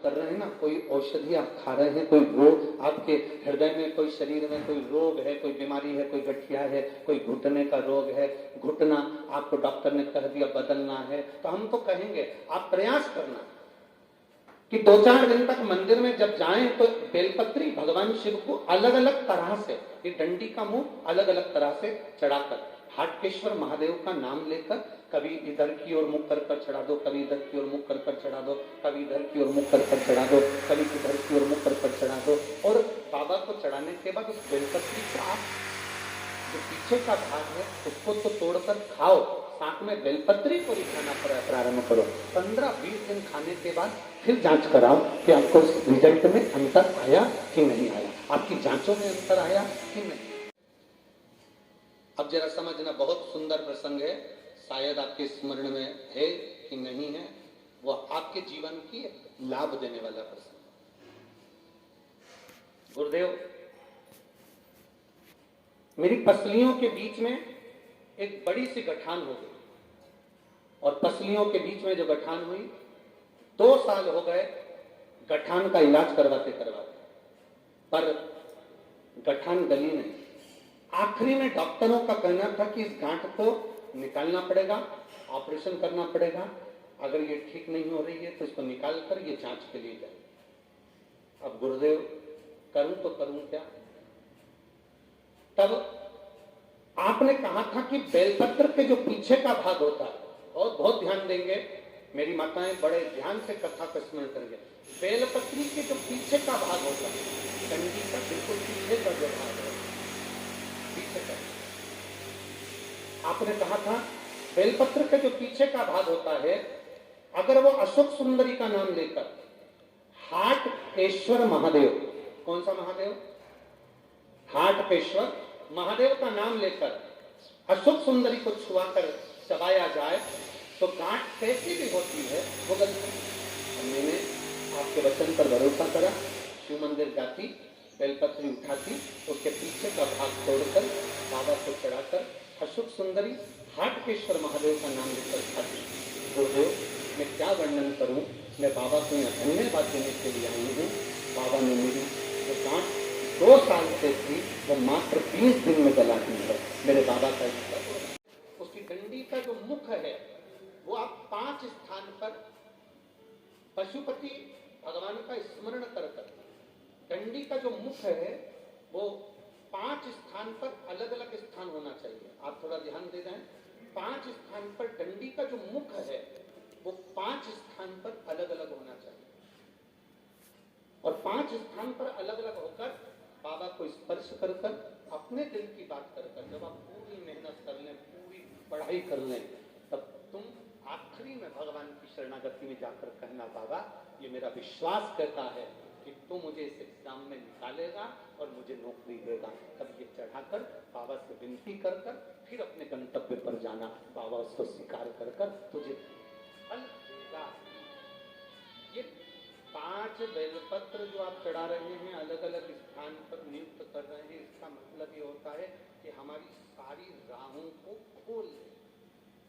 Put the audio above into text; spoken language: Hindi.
कर रहे हैं ना, कोई औषधि आप खा रहे हैं, कोई रोग आपके हृदय में, कोई शरीर में कोई रोग है, कोई बीमारी है, कोई गठिया है, कोई घुटने का रोग है, घुटना आपको डॉक्टर ने कह दिया बदलना है, तो हम तो कहेंगे आप प्रयास करना कि 2-4 दिन तक मंदिर में जब जाएं तो बेलपत्री भगवान शिव को अलग अलग तरह से, ये डंडी का मुंह अलग अलग तरह से चढ़ाकर, हाटकेश्वर महादेव का नाम लेकर, कभी इधर की ओर मुख कर कर चढ़ा दो, कभी इधर की ओर मुख कर कर चढ़ा दो, कभी इधर की ओर मुख कर कर चढ़ा दो, कभी इधर की ओर मुख कर कर चढ़ा दो। और बाबा को चढ़ाने के बाद उस बेलपत्री को आप जो पीछे का भाग है उसको तो तोड़कर खाओ, साथ में बेलपत्री को ही खाना प्रारंभ करो। 15-20 दिन खाने के बाद फिर जांच कराओ कि आपको रिजल्ट में अंतर आया कि नहीं आया, आपकी जांचों में अंतर आया कि नहीं। अब जरा समझना, बहुत सुंदर प्रसंग है, शायद आपके स्मरण में है कि नहीं है, वो आपके जीवन की लाभ देने वाला प्रसंग। गुरुदेव, मेरी पसलियों के बीच में एक बड़ी सी गठान हो गई, और पसलियों के बीच में जो गठान हुई 2 साल हो गए गठान का इलाज करवाते करवाते, पर गठान गली नहीं। आखिरी में डॉक्टरों का कहना था कि इस गांठ को निकालना पड़ेगा, ऑपरेशन करना पड़ेगा, अगर ये ठीक नहीं हो रही है तो इसको निकाल कर ये जांच के लिए जाए। अब गुरुदेव करूं तो करूं क्या? तब आपने कहा था कि बेलपत्र के जो पीछे का भाग होता है, बहुत बहुत ध्यान देंगे, मेरी माताएं बड़े ध्यान से कथा का स्मरण करेंगे। बेलपत्री के जो पीछे का भाग होता है, डंडी का बिल्कुल पीछे का जो भाग है, पीछे का, आपने कहा था बेलपत्र के जो पीछे का भाग होता है, अगर वो अशोक सुंदरी का नाम लेकर हाटकेश्वर महादेव, कौन सा महादेव? हाटकेश्वर महादेव का नाम लेकर अशोक सुंदरी को छुआकर चबाया जाए तो गांठ कैसी भी होती है वो गलती। मैंने आपके वचन पर भरोसा करा, शिव मंदिर जाती, बेलपत्री उठाती, उसके पीछे का भाग तोड़कर बाबा को चढ़ाकर अशोक सुंदरी हाटकेश्वर महादेव का नाम लेकर खाती। गुरुदेव, मैं क्या वर्णन करूं, मैं बाबा को यहाँ धन्यवाद देने के लिए आई हूँ। बाबा ने मेरी जो गांठ 2 साल से थी वो मात्र 20 दिन में गला दी है। मेरे बाबा का उसकी डंडी का जो मुख है वो आप 5 स्थान पर पशुपति भगवान का स्मरण कर कर, डंडी का जो मुख है वो 5 स्थान पर अलग अलग स्थान होना चाहिए। आप थोड़ा ध्यान दे दें, 5 स्थान पर डंडी का जो मुख है वो 5 स्थान पर अलग अलग होना चाहिए, और 5 स्थान पर अलग अलग होकर बाबा को स्पर्श कर कर अपने दिल की बात कर कर, जब आप पूरी मेहनत कर लें, पूरी पढ़ाई कर लें, तब तुम आखिरी में भगवान की शरणागति में जाकर कहना, बाबा ये मेरा विश्वास कहता है कि तू मुझे इस एग्जाम में निकालेगा और मुझे नौकरी देगा। तब ये चढ़ाकर बाबा से विनती कर कर फिर अपने गंतव्य पर जाना, बाबा उसको स्वीकार कर कर तुझे फल देगा। ये 5 बेलपत्र जो आप चढ़ा रहे हैं, अलग अलग स्थान पर नियुक्त कर रहे हैं, इसका मतलब ये होता है कि हमारी सारी राहों को खोल